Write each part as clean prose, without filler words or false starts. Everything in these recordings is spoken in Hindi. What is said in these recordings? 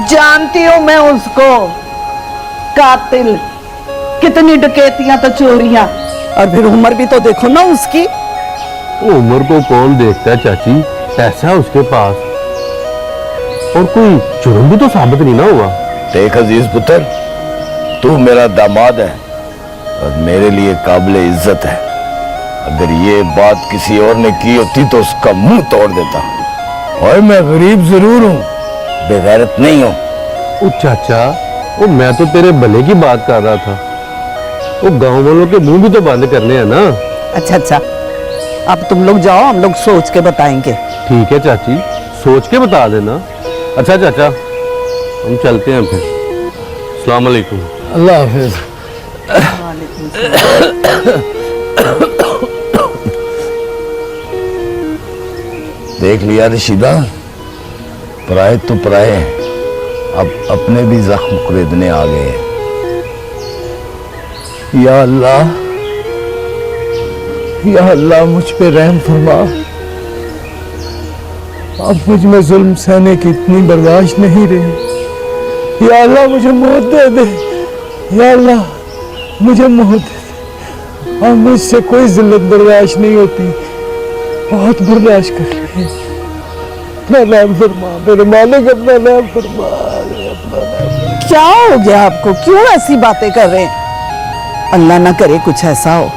जानती हूँ मैं उसको, कातिल, कितनी डकैतियां तो चोरियां, और फिर उम्र भी तो देखो ना उसकी। उम्र को कौन देखता है चाची, पैसा है उसके पास, और कोई जुर्म भी तो साबित नहीं ना हुआ। देख अजीज पुत्र, तू मेरा दामाद है और मेरे लिए काबिले इज्जत है। अगर ये बात किसी और ने की होती तो उसका मुंह तोड़ देता। और मैं गरीब जरूर हूँ, बेगैरत नहीं हूँ। ओ चाचा, वो मैं तो तेरे भले की बात कर रहा था। वो गांव वालों के मुंह भी तो बंद करने हैं ना। अच्छा अच्छा, अब तुम लोग जाओ, हम लोग सोच के बताएंगे। ठीक है चाची, सोच के बता देना। अच्छा चाचा, हम चलते हैं फिर। अस्सलाम वालेकुम। अल्लाह हाफिज। देख लिया रशीदा, पराए तो पराए हैं, अब अपने भी जख्म कुरेदने आ गए हैं। या अल्लाह मुझ पे रहम फरमा। अब मुझ में जुल्म सहने की इतनी बर्दाश्त नहीं रही। या अल्लाह मुझे मौत दे दे। या अल्लाह मुझे मौत दे दे। और मुझसे कोई जिल्लत बर्दाश्त नहीं होती, बहुत बर्दाश्त कर रही है। अपना नाम फरमा मेरे मालिक, अपना नाम फरमा। क्या हो गया आपको, क्यों ऐसी बातें कर रहे हैं? अल्लाह ना करे कुछ ऐसा हो,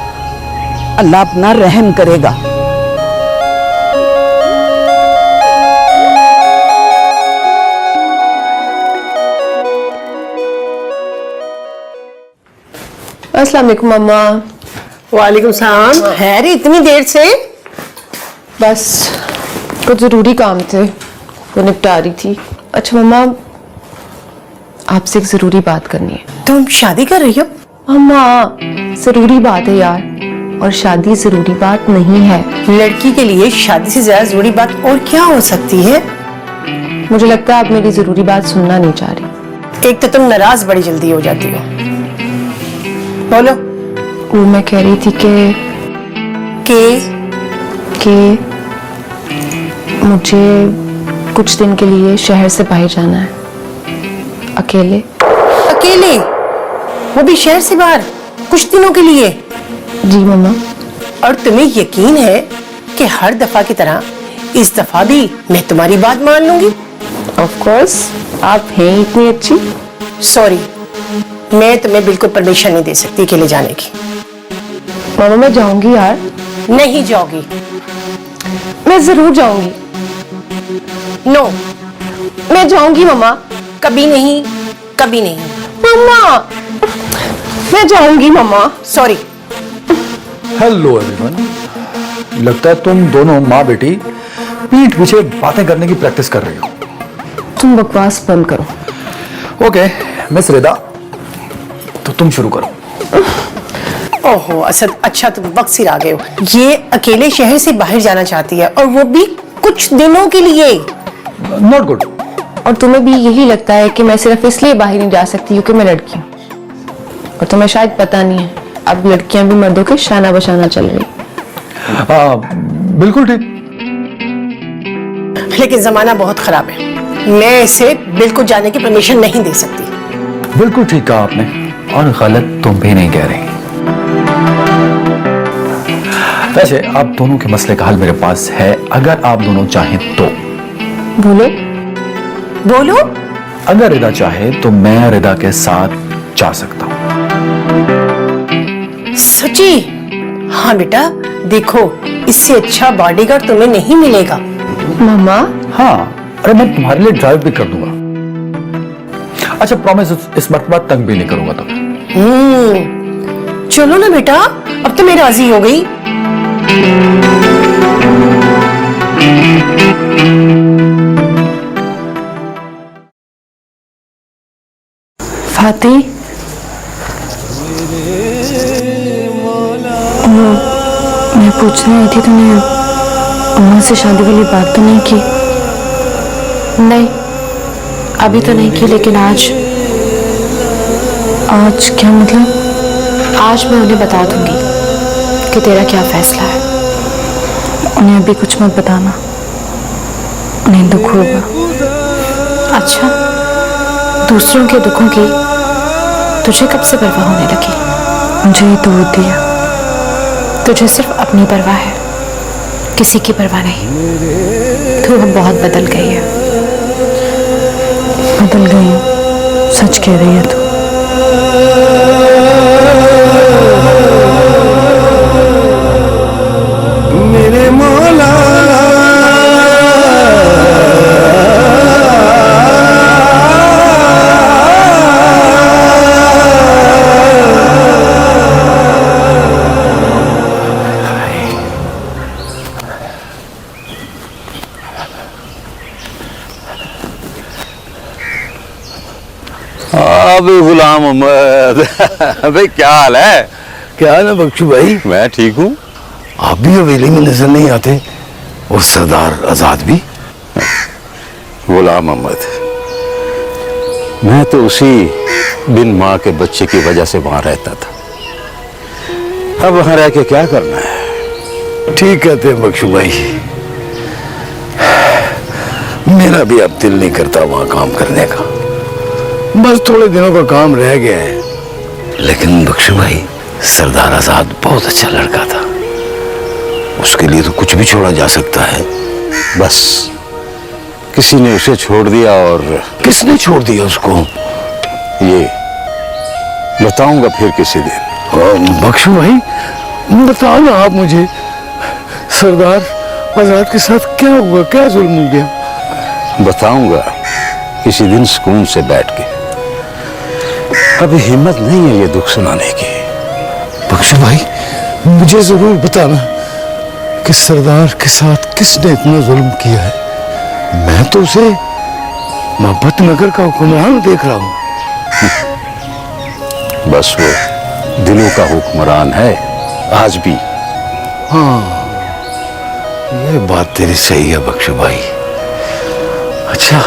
अल्लाह अपना रहम करेगा। अस्सलाम वालेकुम मम्मा। वालेकुम सलाम। हैरी, इतनी देर से? बस कुछ ज़रूरी काम थे, वो निपटा रही थी। अच्छा मम्मा, आपसे एक ज़रूरी बात करनी है। तुम शादी कर रही हो? मम्मा, ज़रूरी बात है यार, और शादी ज़रूरी बात नहीं है। लड़की के लिए शादी से ज्यादा जरूरी बात और क्या हो सकती है? मुझे लगता है आप मेरी ज़रूरी बात सुनना नहीं चाह रही। एक तो तुम नाराज बड़ी जल्दी हो जाती हो। बोलो। वो मैं कह रही थी कि मुझे कुछ दिन के लिए शहर से बाहर जाना है, अकेले। अकेले? वो भी शहर से बाहर कुछ दिनों के लिए? जी मम्मा। और तुम्हें यकीन है कि हर दफा की तरह इस दफा भी मैं तुम्हारी बात मान लूंगी? ऑफ कोर्स, आप हैं इतनी अच्छी। सॉरी, मैं तुम्हें बिल्कुल परमिशन नहीं दे सकती अकेले जाने की। मामा मैं जाऊंगी यार। नहीं जाओगी। मैं जरूर जाऊंगी। नो, मैं जाऊंगी मम्मा। कभी नहीं, कभी नहीं। मम्मा, मैं जाऊंगी मम्मा। सॉरी। हेलो एवरीवन, लगता है तुम दोनों माँ बेटी पीठ पीछे बातें करने की प्रैक्टिस कर रही हो। तुम बकवास बंद करो। ओके मिस रिदा, तो तुम शुरू करो। ओहो असद, अच्छा तुम वक्त सिर आ गए हो। ये अकेले शहर से बाहर जाना चाहती है, और वो भी कुछ दिनों के लिए। Not good. और तुम्हें भी यही लगता है कि मैं सिर्फ इसलिए बाहर नहीं जा सकती क्योंकि मैं लड़की हूँ। और तुम्हें शायद पता नहीं है, अब लड़कियां भी मर्दों के शाना बशाना चल रही। बिल्कुल ठीक। लेकिन जमाना बहुत खराब है, मैं इसे बिल्कुल जाने की परमिशन नहीं दे सकती। बिल्कुल ठीक कहा आपने, और गलत तुम भी नहीं कह रही। वैसे आप दोनों के मसले का हल मेरे पास है, अगर आप दोनों चाहें तो। बोलो बोलो। अगर रिदा चाहे तो मैं रिदा के साथ जा सकता हूं। सच्ची? हाँ बेटा, देखो इससे अच्छा बॉडीगार्ड तुम्हें नहीं मिलेगा। मम्मा। हाँ, अरे मैं तुम्हारे लिए ड्राइव भी कर दूंगा। अच्छा प्रॉमिस, इस मरतबा तंग भी नहीं करूंगा तुम्हें। चलो ना बेटा, अब तो मैं राजी हो गई। फाती, मैं पूछने आई थी, तुमने अम्मा से शादी वाली बात तो नहीं की? नहीं, अभी तो नहीं की, लेकिन आज क्या मतलब? आज मैं उन्हें बता दूंगी। कि तेरा क्या फैसला है। उन्हें अभी कुछ मत बताना, उन्हें दुख होगा। अच्छा, दूसरों के दुखों की तुझे कब से परवाह होने लगी? मुझे ये तो होती है। तुझे सिर्फ अपनी परवाह है, किसी की परवाह नहीं। तू अब बहुत बदल गई है। बदल गई हूँ, सच कह रही है तू। मेरे मौला अबे गुलाम अहमद भाई क्या हाल है? क्या है ना बख्शू भाई, मैं ठीक हूँ। आप भी हवेली में नजर नहीं आते और सरदार आजाद भी। गुलाम अहमद, मैं तो उसी बिन माँ के बच्चे की वजह से वहां रहता था। अब वहां रह के क्या करना है? ठीक कहते हैं बख्शू भाई, मेरा भी अब दिल नहीं करता वहां काम करने का। बस थोड़े दिनों का काम रह गया है। लेकिन बख्शू भाई, सरदार आजाद बहुत अच्छा लड़का था। उसके लिए तो कुछ भी छोड़ा जा सकता है। बस किसी ने उसे छोड़ दिया। और किसने छोड़ दिया उसको? ये बताऊंगा फिर किसी दिन। बख्शू भाई, बताओ ना आप मुझे, सरदार आजाद के साथ क्या हुआ, क्या जुल्म हो गया? बताऊंगा किसी दिन सुकून से बैठ के। अभी हिम्मत नहीं है ये दुख सुनाने की। बख्शू भाई, मुझे जरूर बताना कि सरदार के साथ किसने इतना जुल्म किया है। मैं तो उसे मोहब्बत नगर का हुक्मरान देख रहा हूं। बस वो दिलों का हुक्मरान है आज भी। हाँ, ये बात तेरी सही है बख्शू भाई। अच्छा,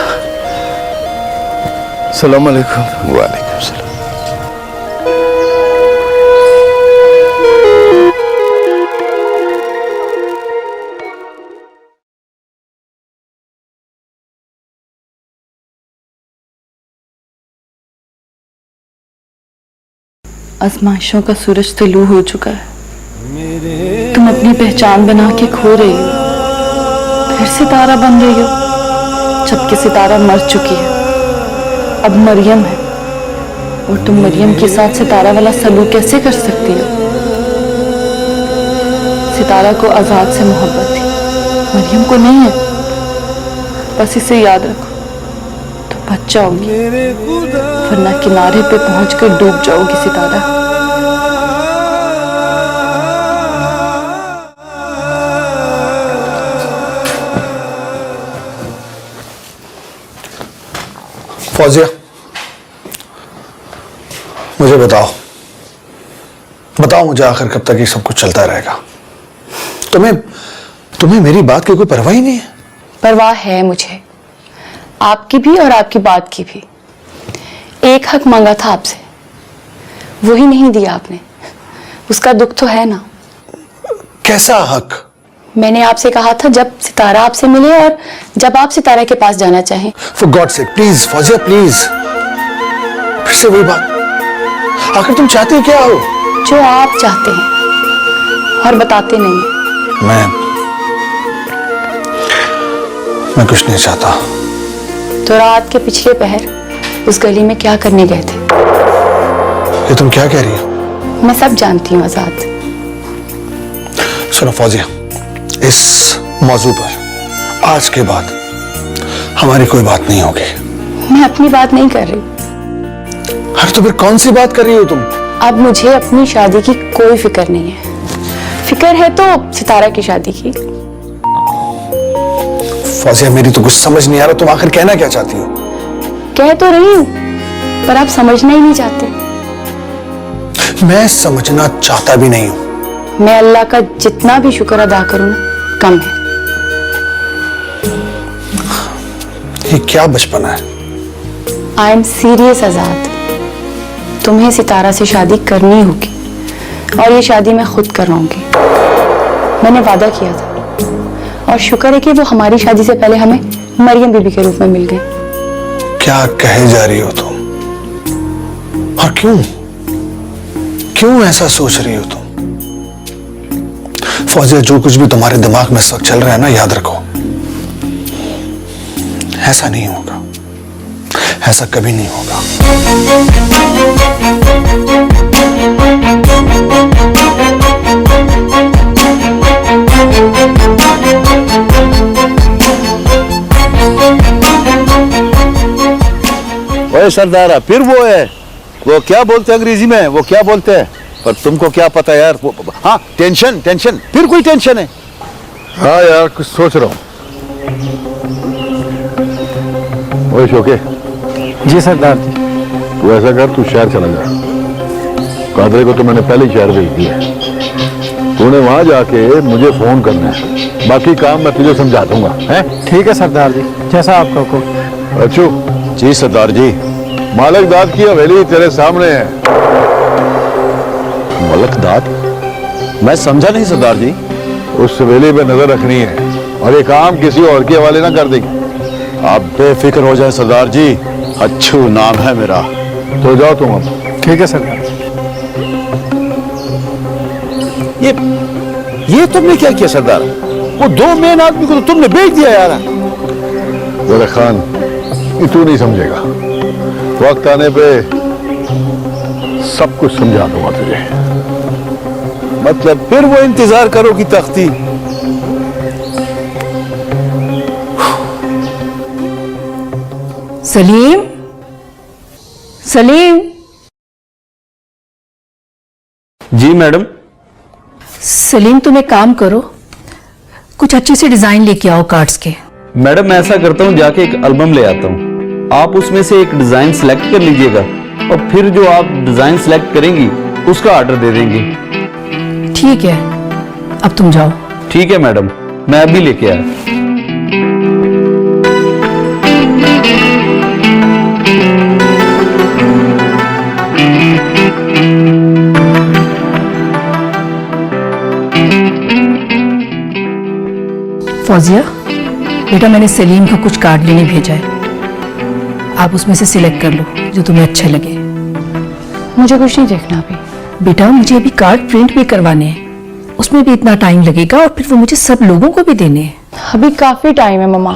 सलाम अलैकुम। वालेकुम सलाम। आजमाइशों का सूरज तुलू हो चुका है। तुम अपनी पहचान बना के खो रही हो, फिर सितारा बन रही हो, जबकि सितारा मर चुकी है। अब मरियम है, और तुम मरियम के साथ सितारा वाला सलूक कैसे कर सकती हो? सितारा को आजाद से मोहब्बत थी, मरियम को नहीं है। बस इसे याद रखो, तो बच जाओगी, वरना किनारे पे पहुंचकर डूब जाओगी सितारा। फौजिया, मुझे बताओ मुझे आखिर कब तक ये सब कुछ चलता रहेगा? तुम्हें मेरी बात की कोई परवाह ही नहीं है? परवाह है मुझे, आपकी भी और आपकी बात की भी। एक हक मांगा था आपसे, वही नहीं दिया आपने। उसका दुख तो है ना। कैसा हक? मैंने आपसे कहा था जब सितारा आपसे मिले और जब आप सितारा के पास जाना चाहें। For God sake, please Fauzia, please. फिर से वही बात। आखिर तुम चाहती क्या हो? जो आप चाहते हैं और बताते नहीं हैं। मैं कुछ नहीं चाहता। तो रात के पिछले पहर उस गली में क्या करने गए थे? ये तुम क्या कह रही हो? मैं सब जानती हूँ आजाद। सुनो फौजिया, इस मौजू पर आज के बाद हमारी कोई बात नहीं होगी। मैं अपनी बात नहीं कर रही। अरे तो फिर कौन सी बात कर रही हो तुम? अब मुझे अपनी शादी की कोई फिक्र नहीं है। फिक्र है तो सितारा की शादी की। फौजिया, मेरी तो कुछ समझ नहीं आ रहा, तुम आखिर कहना क्या चाहती हो? कह तो रही हूँ, पर आप समझना ही नहीं चाहते। मैं समझना चाहता भी नहीं हूं। मैं अल्लाह का जितना भी शुक्र अदा करूं ना, कम है। ये क्या बचपना है? आई एम सीरियस आजाद। तुम्हें सितारा से शादी करनी होगी, और ये शादी मैं खुद करवाऊंगी। मैंने वादा किया था और शुक्र है कि वो हमारी शादी से पहले हमें मरियम बीबी के रूप में मिल गए। क्या कहे जा रही हो तुम? और क्यों क्यों ऐसा सोच रही हो तुम? फौजिया, जो कुछ भी तुम्हारे दिमाग में इस वक्त चल रहा है ना, याद रखो ऐसा नहीं होगा, ऐसा कभी नहीं होगा। ओए सरदारा, फिर वो है, वो क्या बोलते हैं अंग्रेजी में, वो क्या बोलते हैं, पर तुमको क्या पता यार। हाँ, टेंशन टेंशन, फिर कोई टेंशन है? हाँ यार, कुछ सोच रहा हूँ। ओए शोके, जी सरदार जी। तू ऐसा कर, तू शहर चला जा। कादरे को तो मैंने पहले ही शहर भेज दिया है। तूने वहां जाके मुझे फोन करना है, बाकी काम मैं तुझे समझा दूंगा। हैं? ठीक है सरदार जी, जैसा आपका हुक्म। अच्छू, जी सरदार जी। मालिक दाद की हवेली तेरे सामने है। मलकदाद? मैं समझा नहीं सरदार जी। उस हवेली पे नजर रखनी है और ये काम किसी और के हवाले ना कर देगी। आप बेफिक्र हो जाए सरदार जी, अच्छू नाम है मेरा। तो जाओ तुम अब। ठीक है सरदार। ये तुमने क्या किया सरदार? वो 2 मेन आदमी को तो तुमने बेच दिया यार। गोरे खान, ये तू नहीं समझेगा, वक्त आने पे सब कुछ समझा दूंगा तुझे। मतलब फिर वो इंतजार करो कि तख्ती। सलीम, सलीम। जी मैडम। सलीम, तुम एक काम करो, कुछ अच्छे से डिजाइन लेके आओ कार्ड्स के। मैडम मैं ऐसा करता हूँ, जाके एक एल्बम ले आता हूँ, आप उसमें से एक डिजाइन सिलेक्ट कर लीजिएगा और फिर जो आप डिजाइन सिलेक्ट करेंगी उसका ऑर्डर दे देंगे। ठीक है, अब तुम जाओ। ठीक है मैडम, मैं अभी लेके आया। फौजिया, बेटा मैंने सलीम का कुछ कार्ड लेने भेजा है, आप उसमें से सिलेक्ट कर लो जो तुम्हें अच्छे लगे। मुझे कुछ नहीं देखना अभी। बेटा मुझे अभी कार्ड प्रिंट भी करवाने हैं, उसमें भी इतना टाइम लगेगा और फिर वो मुझे सब लोगों को भी देने हैं। अभी काफी टाइम है मम्मा।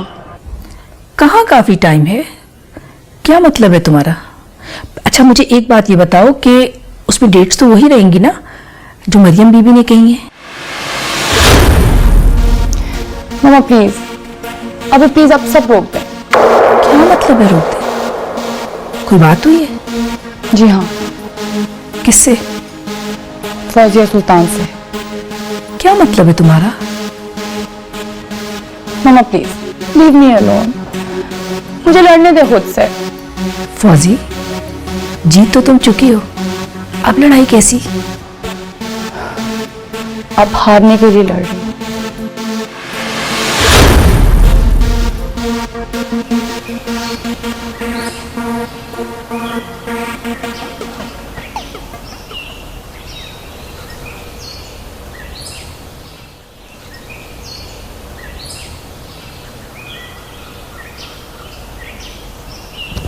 कहाँ काफी टाइम है? क्या मतलब है तुम्हारा? अच्छा मुझे एक बात ये बताओ कि उसमें डेट्स तो वही रहेंगी ना जो मरियम बीबी ने कही है? मम्मा प्लीज, अभी प्लीज आप सब रोक दें। क्या मतलब है रोक दे? कोई बात हुई है? जी हाँ, किससे? फौजिया सुल्तान से। क्या मतलब है तुम्हारा? मम्मा प्लीज लीव मी अलोन, मुझे लड़ने दे खुद से। फौजी, जीत तो तुम चुकी हो, अब लड़ाई कैसी? अब हारने के लिए लड़ रही हूँ।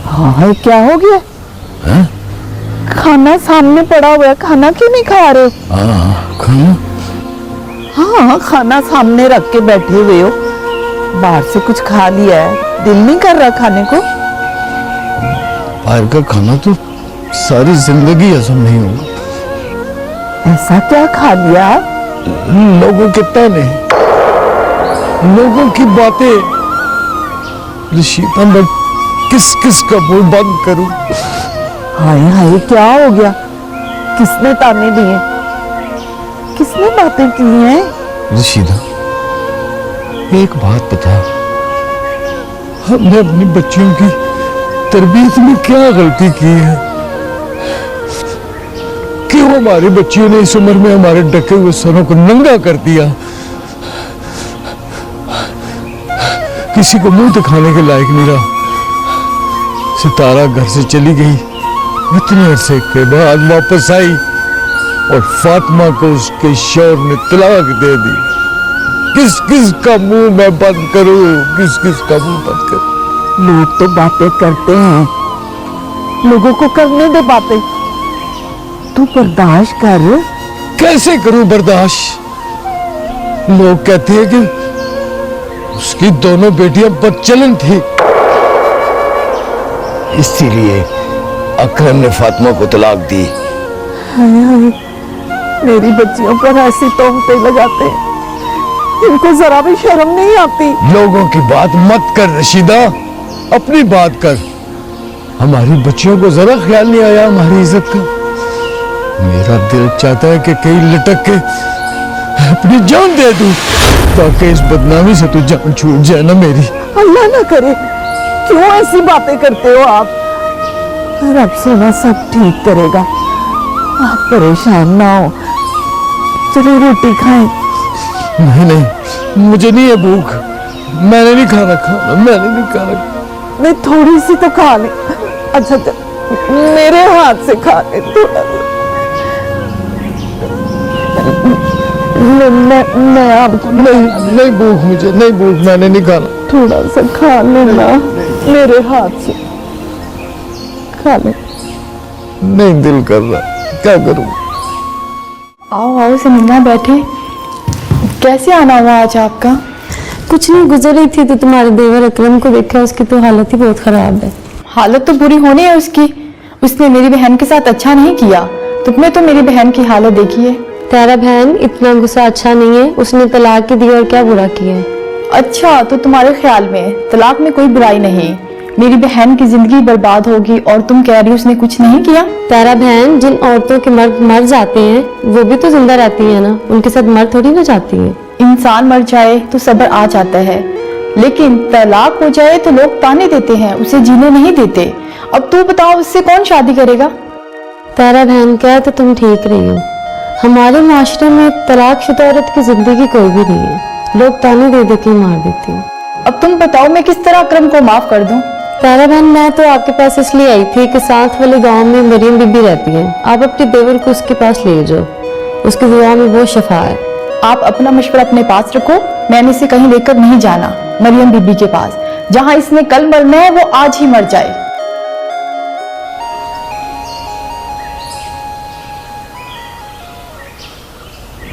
हाँ, क्या हो गया? खाना सामने पड़ा हुआ है, खाना क्यों नहीं खा रहे? खाना? हाँ, खाना सामने रख के बैठे हुए हो, बाहर से कुछ खा लिया है, दिल नहीं कर रहा खाने को? बाहर का खाना तो सारी जिंदगी हजम नहीं होगा। ऐसा क्या खा लिया? लोगों के ताने, लोगों की बातें, रशीदा मैं किस किस का मुंह बंद करूं? हाय हाय, क्या हो गया? किसने ताने दिए? किसने बातें की हैं? रशीदा एक बात बता, हमने अपनी बच्चियों की तरबियत में क्या गलती की है? क्यों हमारी बच्चियों ने इस उम्र में हमारे ढके हुए सरों को नंगा कर दिया? किसी को मुंह दिखाने के लायक नहीं रहा। सितारा घर से चली गई, इतने अरसे के बाद वापस आई, और फातिमा को उसके शौहर ने तलाक दे दी। किस किस का मुंह मैं बंद करूं, किस किस का मुंह बंद करूं? लोग तो बातें करते हैं, लोगों को करने दे बातें, तू बर्दाश्त कर। कैसे करूं बर्दाश्त? लोग कहते हैं कि उसकी दोनों बेटियां बदचलन थी, इसीलिए अकरम ने फातिमा को तलाक दी। हाय हाय, मेरी बच्चियों पर ऐसी तोहमतें लगाते हैं, इनको जरा भी शर्म नहीं आती। लोगों की बात मत कर रशीदा, अपनी बात कर। हमारी बच्चियों को जरा ख्याल नहीं आया हमारी इज्जत का। मेरा दिल चाहता है कि कहीं लटक के अपनी जान दे दूं, ताकि इस बदनामी से तू जान छूट जाए ना मेरी। अल्लाह ना करे, क्यों ऐसी बातें करते हो आप? रब से ना सब ठीक करेगा, आप परेशान ना हो। चलो रोटी खाएं। नहीं नहीं, मुझे नहीं है भूख, मैंने नहीं खाना, मैंने नहीं खाना। नहीं, थोड़ी सी तो खा ले। अच्छा मेरे हाथ से खा ले थोड़ा। मैं आपको नहीं भूख, मुझे नहीं भूख, मैंने नहीं खाना। थोड़ा सा खा लेना, मेरे हाथ से खा ले। नहीं दिल कर रहा, क्या करूं? आओ आओ समीना, बैठे। कैसे आना हुआ आज आपका? कुछ नहीं, गुजर रही थी तो तुम्हारे देवर अकरम को देखा, उसकी तो हालत ही बहुत खराब है। हालत तो बुरी होनी है उसकी, उसने मेरी बहन के साथ अच्छा नहीं किया। तुमने तो मेरी बहन की हालत देखी है। तेरा बहन इतना गुस्सा अच्छा नहीं है, उसने तलाक की दी और क्या बुरा किया है? अच्छा, तो तुम्हारे ख्याल में तलाक में कोई बुराई नहीं, मेरी बहन की जिंदगी बर्बाद होगी और तुम कह रही हो उसने कुछ नहीं किया? तेरा बहन, जिन औरतों के मर्द मर जाते हैं वो भी तो जिंदा रहती है ना, उनके साथ मर थोड़ी ना जाती है। इंसान मर जाए तो सब्र आ जाता है, लेकिन तलाक हो जाए तो लोग ताने देते हैं, उसे जीने नहीं देते। अब तू बताओ, उससे कौन शादी करेगा? तेरा बहन क्या है तो तुम ठीक रही हो। हमारे माशरे में तलाकशुदा औरत की जिंदगी कोई भी नहीं है, लोग ताने दे दे के मार देते हैं। अब तुम बताओ, मैं किस तरह अकरम को माफ कर दूं? तेरा बहन, मैं तो आपके पास इसलिए आई थी कि साथ वाले गांव में मरियम बीबी रहती है, आप अपने देवर को उसके पास ले जाओ, उसकी दुआ में वो शफा है। आप अपना मशवरा अपने पास रखो, मैंने इसे कहीं लेकर नहीं जाना। मरियम बीबी के पास, जहां इसने कल मरना है वो आज ही मर जाए।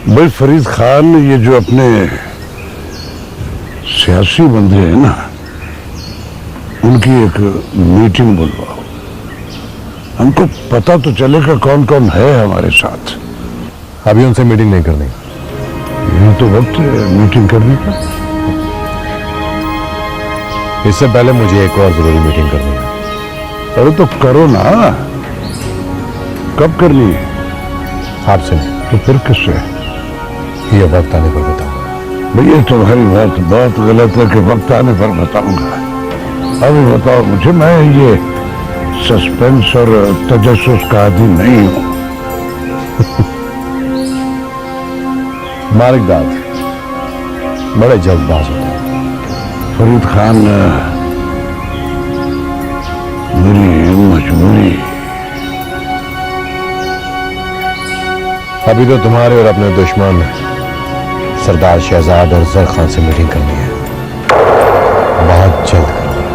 भाई फरीद खान, ये जो अपने सियासी बंदे हैं ना, उनकी एक मीटिंग बुलवाओ, हमको पता तो चलेगा कौन कौन है हमारे साथ। अभी उनसे मीटिंग नहीं करनी, ये तो वक्त है मीटिंग करने का। इससे पहले मुझे एक और जरूरी मीटिंग करनी है। अरे तो करो ना, कब करनी है? आपसे नहीं। तो फिर किससे? ये वक्त आने पर बताऊंगा। भैया तुम्हारी बात बहुत गलत है कि वक्त आने पर बताऊंगा। अभी बताओ मुझे, मैं ये सस्पेंस और तजस्सुस का आदमी नहीं हूं। मालिक दाद बड़े जल्दबाज होते हैं। फरीद खान, मेरी मजबूरी। अभी तो तुम्हारे और अपने दुश्मन सरदार शहजाद और जर खान से मीटिंग करनी है, बहुत जल्द करनी है।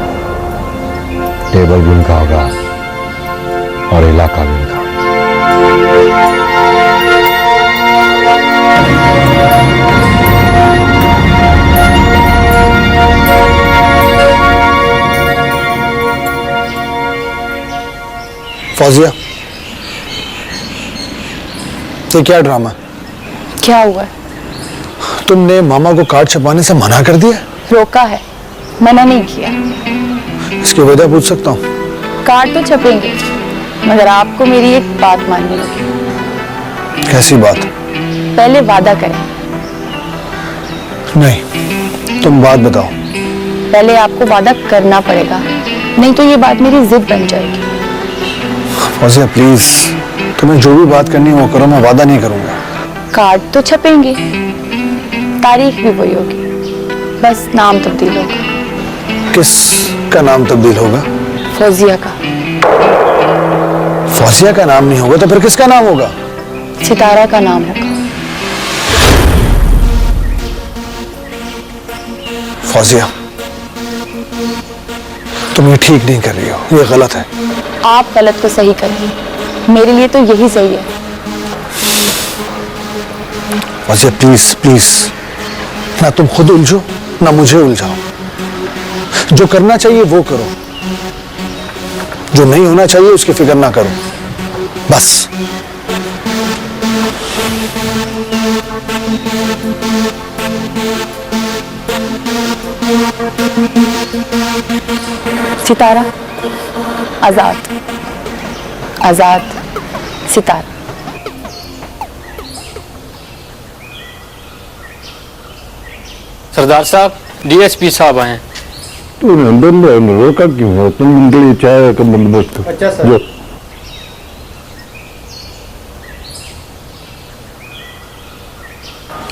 टेबल भी उनका होगा और इलाका भी उनका। फौजिया, ये क्या ड्रामा? क्या हुआ है? तुमने मामा को कार्ड छपवाने से मना कर दिया? रोका है, मना नहीं किया। इसकी वजह पूछ सकता हूँ? कार्ड तो छपेंगे, मगर आपको मेरी एक बात माननी होगी। कैसी बात? पहले वादा करें। नहीं, तुम बात बताओ। पहले आपको वादा करना पड़ेगा, नहीं तो ये बात मेरी जिद बन जाएगी। फौजिया प्लीज, तुम्हें जो भी बात करनी है वो करो, मैं वादा नहीं करूंगा। कार्ड तो छपेंगे, तारीख भी वही होगी, बस नाम तब्दील होगा। किस का नाम तब्दील होगा? फौजिया का। फौजिया का नाम नहीं होगा तो फिर किसका नाम होगा? सितारा का नाम होगा। फौजिया, तुम ये ठीक नहीं कर रही हो, ये गलत है। आप गलत को सही करेंगे, मेरे लिए तो यही सही है। फौजिया प्लीज प्लीज, ना तुम खुद उलझो ना मुझे उलझाओ। जो करना चाहिए वो करो, जो नहीं होना चाहिए उसकी फिक्र ना करो, बस। सितारा आजाद, आजाद सितारा। सरदार साहब, डीएसपी साहब आए हैं। तूने अंदर ले रोका क्यों है? तुम उनके लिए चाय का बंदोबस्त करो। अच्छा सर। जो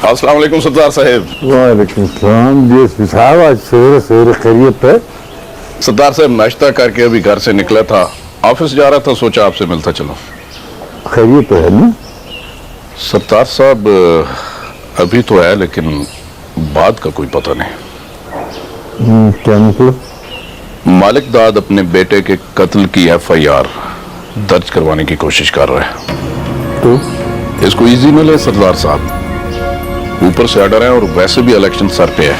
अस्सलाम वालेकुम सरदार साहब। वालेकुम सलाम। डीएसपी साहब, आज सवेरे सवेरे खैरियत है? सरदार साहब, नाश्ता करके अभी घर से निकला था, ऑफिस जा रहा था, सोचा आपसे मिलता चलो। खैरियत तो है ना? सरदार साहब, अभी तो है लेकिन बाद का कोई पता नहीं। क्या मतलब? मालिक दाद अपने बेटे के कत्ल की एफआईआर दर्ज करवाने की कोशिश कर रहा है। तो इसको इजी में ले सरदार साहब, ऊपर से ऑर्डर है और वैसे भी इलेक्शन सर पे है,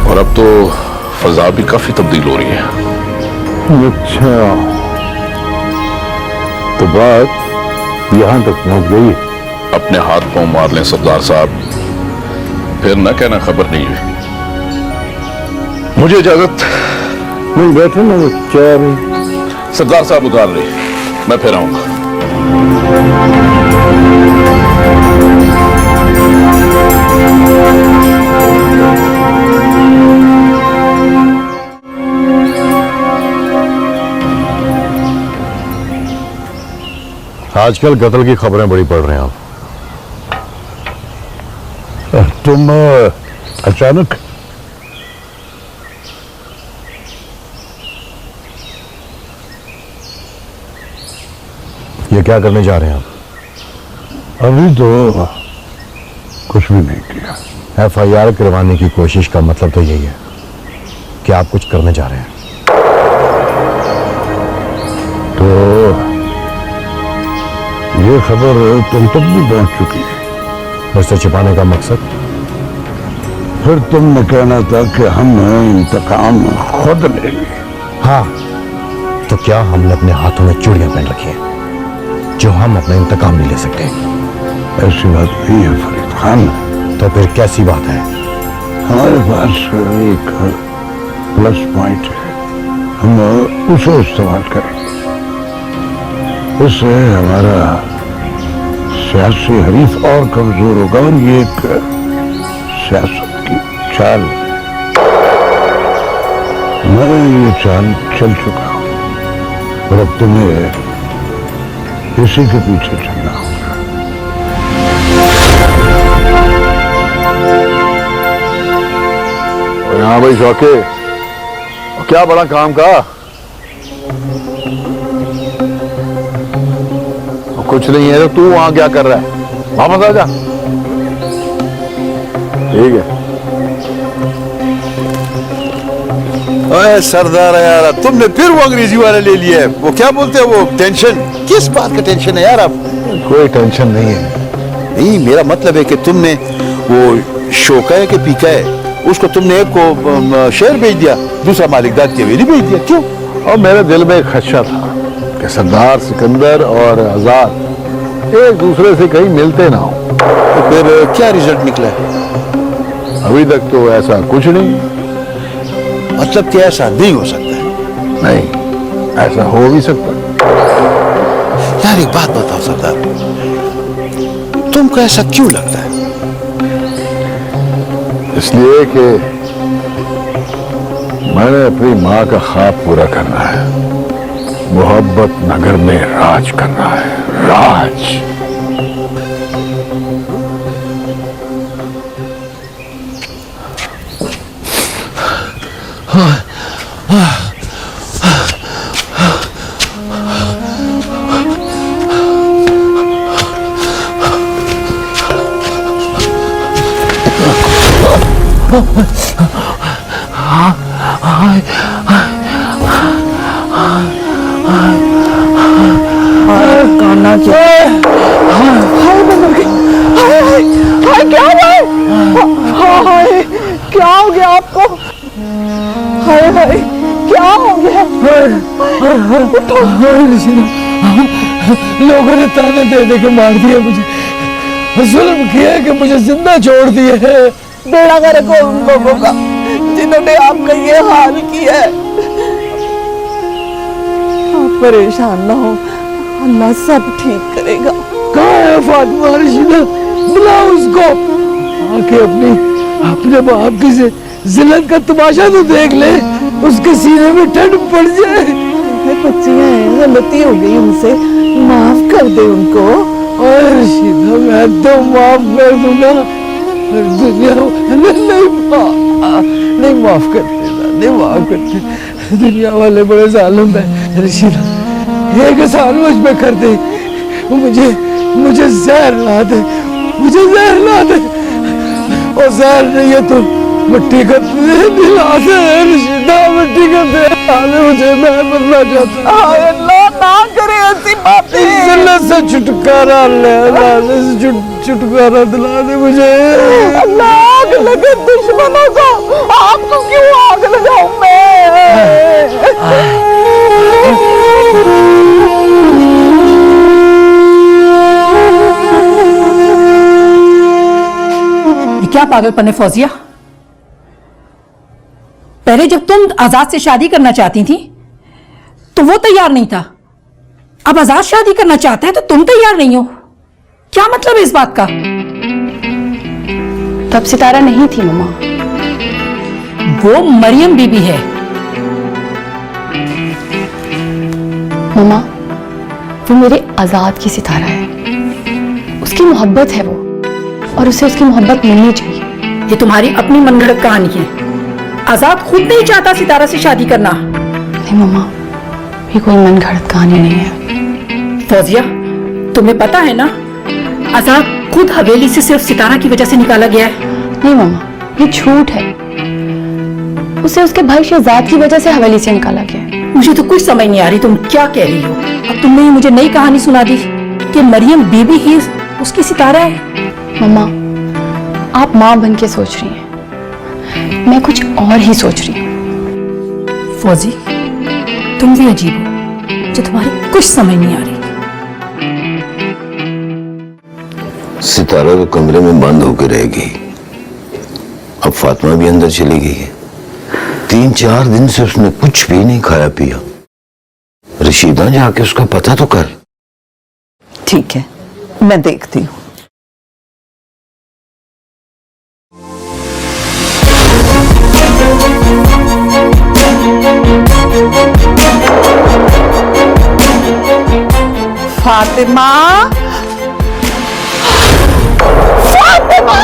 और अब तो फजा भी काफी तब्दील हो रही है। अच्छा, तो बात यहां तक पहुंच गई है। अपने हाथ पांव मार लें सरदार साहब, फिर न कहना खबर नहीं हुई। मुझे इजाजत। नहीं, बैठे ना, वो चाय नहीं। सरदार साहब उतार रही, मैं फिर आऊंगा। आजकल कत्ल की खबरें बड़ी पड़ रही हैं आप। तुम अचानक ये क्या करने जा रहे हैं आप? अभी तो कुछ भी नहीं किया। एफआईआर करवाने की कोशिश का मतलब तो यही है कि आप कुछ करने जा रहे हैं। तो ये खबर तुम तक भी पहुंच चुकी है। मुझसे छिपाने का मकसद? फिर तुमने कहना था कि हम इंतकाम खुद लेंगे। हाँ, तो क्या हमने अपने हाथों में चूड़ियां पहन रखी हैं जो हम अपना इंतकाम नहीं ले सकते? ऐसी बात नहीं है फरीद खान। तो फिर कैसी बात है? हमारे पास एक प्लस पॉइंट है, हम उसे इस्तेमाल करेंगे। इससे हमारा सियासी हरीफ और कमजोर होगा, और ये एक सियासत की चाल। मैं ये चाल चल चुका हूं, और अब तुम्हें इसी के पीछे चलना होगा। हाँ भाई शौके, क्या बड़ा काम का? कुछ नहीं है, तो तू वहां क्या कर रहा है? वापस आ जा। ठीक है। अरे सरदार यार, तुमने फिर वो अंग्रेजी वाला ले लिया है। वो क्या बोलते हैं, वो टेंशन? किस बात का टेंशन है यार? आप कोई टेंशन नहीं है। नहीं, मेरा मतलब है कि तुमने वो शोका है कि पीका है, उसको तुमने एक को शेर भेज दिया, दूसरा मालिकदार की हवेली भेज दिया, क्यों? और मेरे दिल में एक खदशा था कि सरदार सिकंदर और आजाद एक दूसरे से कहीं मिलते ना हो। तो फिर क्या रिजल्ट निकला है? अभी तक तो ऐसा कुछ नहीं। मतलब कि ऐसा नहीं हो सकता है? नहीं, ऐसा हो भी सकता। यार एक बात बताओ सरदार, तुमको ऐसा क्यों लगता है? इसलिए कि मैंने अपनी माँ का ख्वाब पूरा करना है। मोहब्बत नगर में राज करना है, राज। काना क्या हाय मैं मर गई। हाय हाय हाय क्या हुआ? हाय क्या हो गया आपको? हाय हाय क्या हो गया? उठो। लोगों ने ताने दे दे के मार दिया मुझे, जुल्म किया कि मुझे जिंदा छोड़ दिए है। बेड़ा गर्क हो उन लोगों का जिन्होंने आपका ये हाल किया है। आप परेशान ना हो, अल्लाह सब ठीक करेगा। कहाँ है फातिमा? रशीदा बुलाओ उसको, आके अपने बाप की जिल्लत का तमाशा तो देख ले, उसके सीने में ठंड पड़ जाए। बच्चियां हैं, गलती हो गई उनसे, माफ कर दे उनको। और रशीदा मैं तो माफ कर दूंगा, दुनिया नहीं माफ करते, नहीं माफ करते। दुनिया वाले बड़े जालिम है रशीदा, एक एहसान मुझ पे कर दे, मुझे जहर ला दे, मुझे जहर ला दे। और जहर नहीं है तो मिट्टी का दिला दे रशीदा, मिट्टी का दिला दे मुझे, मैं मरना चाहता हूँ। अल्लाह ना करे ऐसी बातें। जिल्लत से छुटकारा ले, लानत से छुटकारा दिला दे मुझे। अल्लाह आग लगे दुश्मनों को, आपको क्यों आग लगाऊं ये क्या पागलपन है फौजिया? पहले जब तुम आजाद से शादी करना चाहती थी तो वो तैयार नहीं था, अब आजाद शादी करना चाहता है तो तुम तैयार नहीं हो। क्या मतलब है इस बात का? तब सितारा नहीं थी मम्मा। वो मरियम बीबी है। मम्मा वो मेरे आजाद की सितारा है, उसकी मोहब्बत है वो, और उसे उसकी मोहब्बत मिलनी चाहिए। ये तुम्हारी अपनी मनगढ़ंत कहानी है। आजाद खुद नहीं चाहता सितारा से शादी करना। नहीं मम्मा, ये कोई मनगढ़ंत कहानी नहीं है। फौजिया तुम्हें पता है ना, आजाद खुद हवेली से सिर्फ सितारा की वजह से निकाला गया है। नहीं मम्मा, ये झूठ है। उसे उसके भाई शहजाद की वजह से हवेली से निकाला गया है। मुझे तो कुछ समझ नहीं आ रही तुम क्या कह रही हो। अब तुमने ही मुझे नई कहानी सुना दी कि मरियम बीबी ही उसकी सितारा है। मम्मा आप माँ बन के सोच रही हैं, मैं कुछ और ही सोच रही हूँ। फौजी तुम भी अजीब हो, जो तुम्हारी कुछ समझ नहीं आ रही। सितारा तो कमरे में बंद होकर रहेगी, अब फातिमा भी अंदर चली गई है। 3-4 दिन से उसने कुछ भी नहीं खाया पिया। रशीदा जाके उसका पता तो कर। ठीक है, मैं देखती हूँ। फातिमा, फातिमा!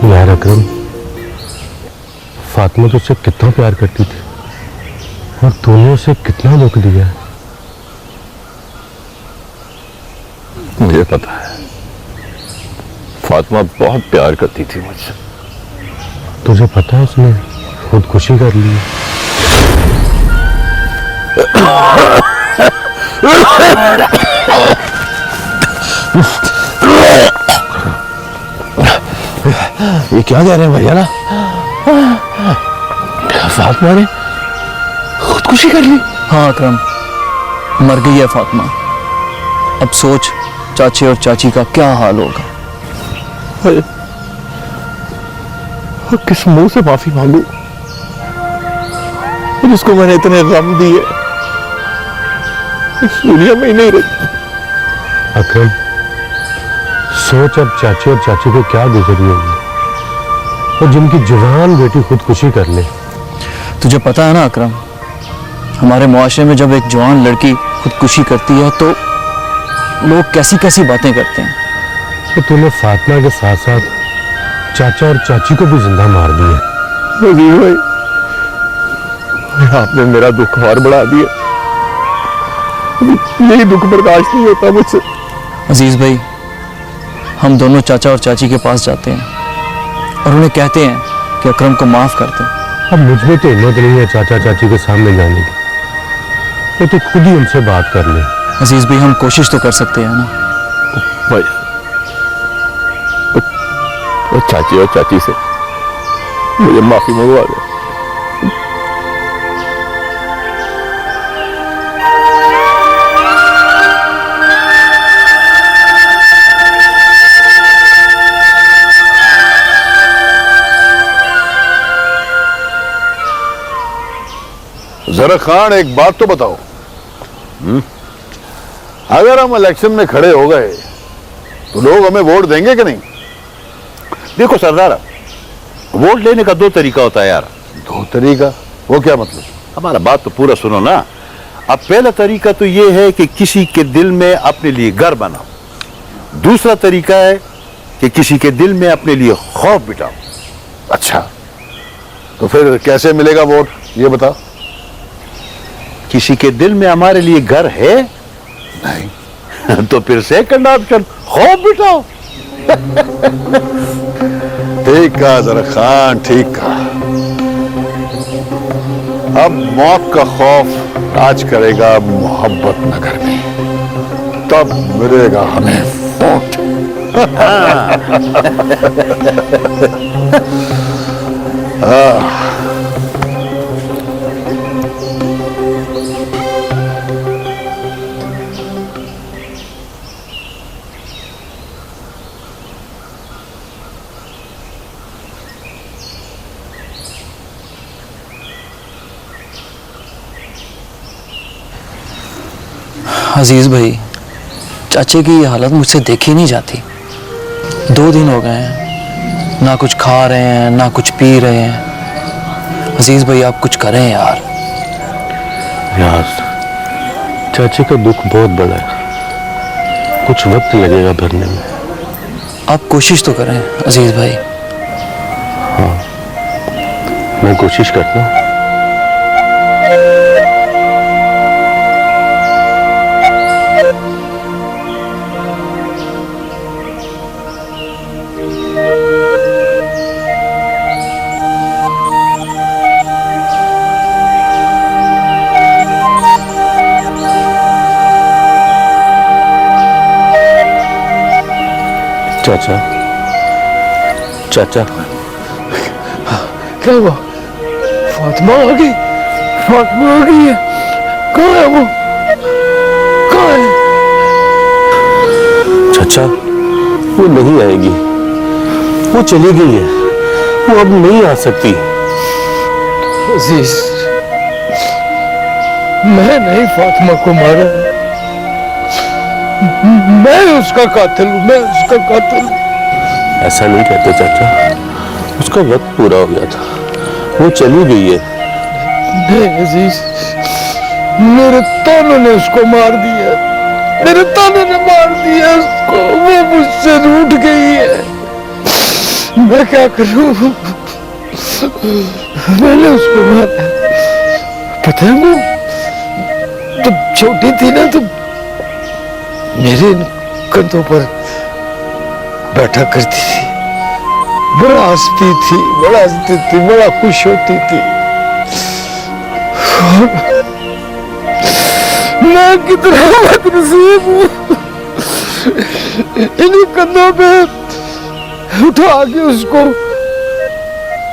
यार अकरम, फातिमा तो उससे कितना प्यार करती थी और तूने उसे कितना दुख दिया। मुझे पता है, फातिमा बहुत प्यार करती थी मुझसे। तुझे पता है उसने खुदकुशी कर ली। ये क्या कह रहे हैं भैया ना? फातिमा ने खुदकुशी कर ली? हाँ अकरम, मर गई है फातिमा। अब सोच चाचे और चाची का क्या हाल होगा। और किस मुंह से माफी मांगू जिसको मैंने इतने गम दिए, इस दुनिया में ही नहीं रही। अकरम सोच अब चाची और चाची को क्या गुजरी होगी, और जिनकी जवान बेटी खुदकुशी कर ले। तुझे पता है ना अकरम, हमारे मुआशरे में जब एक जवान लड़की खुदकुशी करती है तो लोग कैसी कैसी बातें करते हैं। तो तूने फातिमा के साथ साथ चाचा और चाची को भी जिंदा मार दिया। वजीर भाई, आपने मेरा दुख और बढ़ा दिया। यही दुख बर्दाश्त नहीं होता मुझसे। अजीज भाई, हम दोनों चाचा और चाची के पास जाते हैं और उन्हें कहते हैं कि अकरम को माफ कर दें। अब मुझ में तो हिम्मत नहीं है चाचा चाची के सामने जाने की, तो तू खुद ही उनसे बात कर ले। अजीज भाई, हम कोशिश तो कर सकते हैं ना। भाई, और चाची और चाची से मुझे माफी मंगवा दे। जरा खान, एक बात तो बताओ, अगर हम इलेक्शन में खड़े हो गए तो लोग हमें वोट देंगे कि नहीं? देखो सरदार, वोट लेने का दो तरीका होता है यार। दो तरीका? वो क्या मतलब? हमारा बात तो पूरा सुनो ना। अब पहला तरीका तो ये है कि किसी के दिल में अपने लिए घर बनाओ। दूसरा तरीका है कि किसी के दिल में अपने लिए खौफ बिठाओ। अच्छा, तो फिर कैसे मिलेगा वोट, ये बताओ। किसी के दिल में हमारे लिए घर है नहीं तो फिर सेकंड ऑप्शन खौफ बिठाओ। ठीक कहा जरा खान, ठीक कहा। अब मौत का खौफ राज करेगा मोहब्बत नगर में, तब मिलेगा हमें वोट। अजीज भाई, चाचे की ये हालत मुझसे देखी नहीं जाती। 2 दिन हो गए हैं, ना कुछ खा रहे हैं ना कुछ पी रहे हैं। अजीज भाई, आप कुछ करें यार। यार, चाची का दुख बहुत बड़ा है, कुछ वक्त लगेगा भरने में। आप कोशिश तो करें अजीज भाई। हाँ, मैं कोशिश करता हूँ। चाचा, चाचा, क्या हुआ? फातिमा आ गई? फातिमा आ गई है? कहाँ है वो? कहाँ है? चाचा, वो नहीं आएगी, वो चली गई है, वो अब नहीं आ सकती। अजीज, मैं नहीं फातिमा को मारा, मैं उसका कातिल हूं, मैं उसका कातिल हूं। ऐसा नहीं कहते चाचा, उसका वक्त पूरा हो गया था, वो चली गई है। नहीं अजीज, मेरे तानों ने उसको मार दिया, मेरे तानों ने मार दिया उसको, वो मुझसे रूठ गई है। मैं क्या करूं? मैंने उसको मारा। पता है, वो जब छोटी थी ना तो मेरे कंधों पर बैठा करती थी, बड़ा हंसती थी, बड़ा हंसती थी, बड़ा खुश होती थी। मैं कितना बदनसीब हूँ, इन्हीं कंधों पे उठा के उसको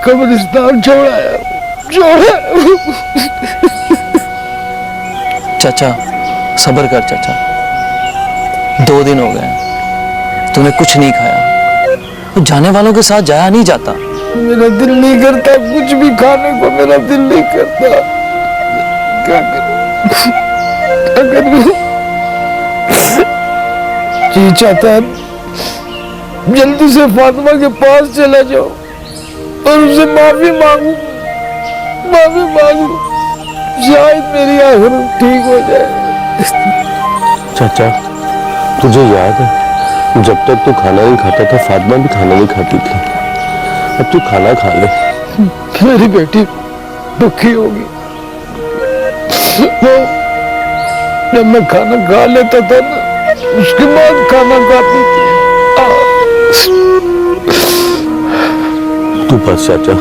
कब्रिस्तान छोड़ा। चाचा, सब्र कर चाचा, 2 दिन हो गए, तूने कुछ नहीं खाया। तो जाने वालों के साथ जाया नहीं जाता। मेरा दिल नहीं करता कुछ भी खाने को, मेरा दिल नहीं करता। क्या करूं? क्या करूं? जी चाहता है जल्दी से फातिमा के पास चला जाओ और उससे माफी मांगू, शायद मेरी आखिर ठीक हो जाए। चाचा, तुझे याद है जब तक तू खाना नहीं खाता था फातिमा भी खाना नहीं खाती थी। अब तू खाना खा ले। मेरी बेटी दुखी होगी। वो जब मैं खाना खा लेता था ना, उसके बाद खाना खाती थी। तू बस चाचा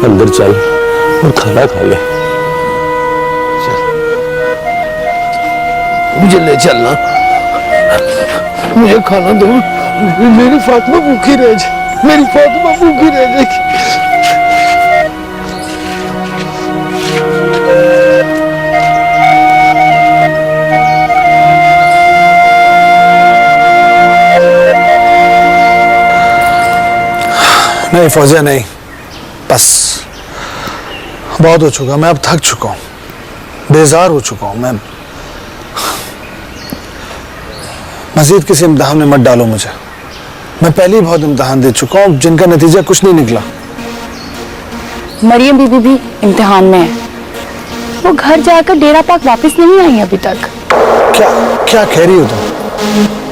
अंदर चल और खाना खा ले। मुझे ले चलना, मुझे खाना दो। मेरी फातिमा भूखी रह जाए, मेरी फातिमा भूखी रह जाएगी। नहीं फौजिया नहीं, बस बहुत हो चुका। मैं अब थक चुका हूं, बेजार हो चुका हूं। मैं मजीद किसी इम्तिहान में मत डालो मुझे। मैं पहले ही बहुत इम्तिहान दे चुका हूं जिनका नतीजा कुछ नहीं निकला। मरियम बीबी भी इम्तिहान में है। वो घर जाकर डेरा पाक वापस नहीं आई अभी तक। क्या क्या कह रही हो तुम?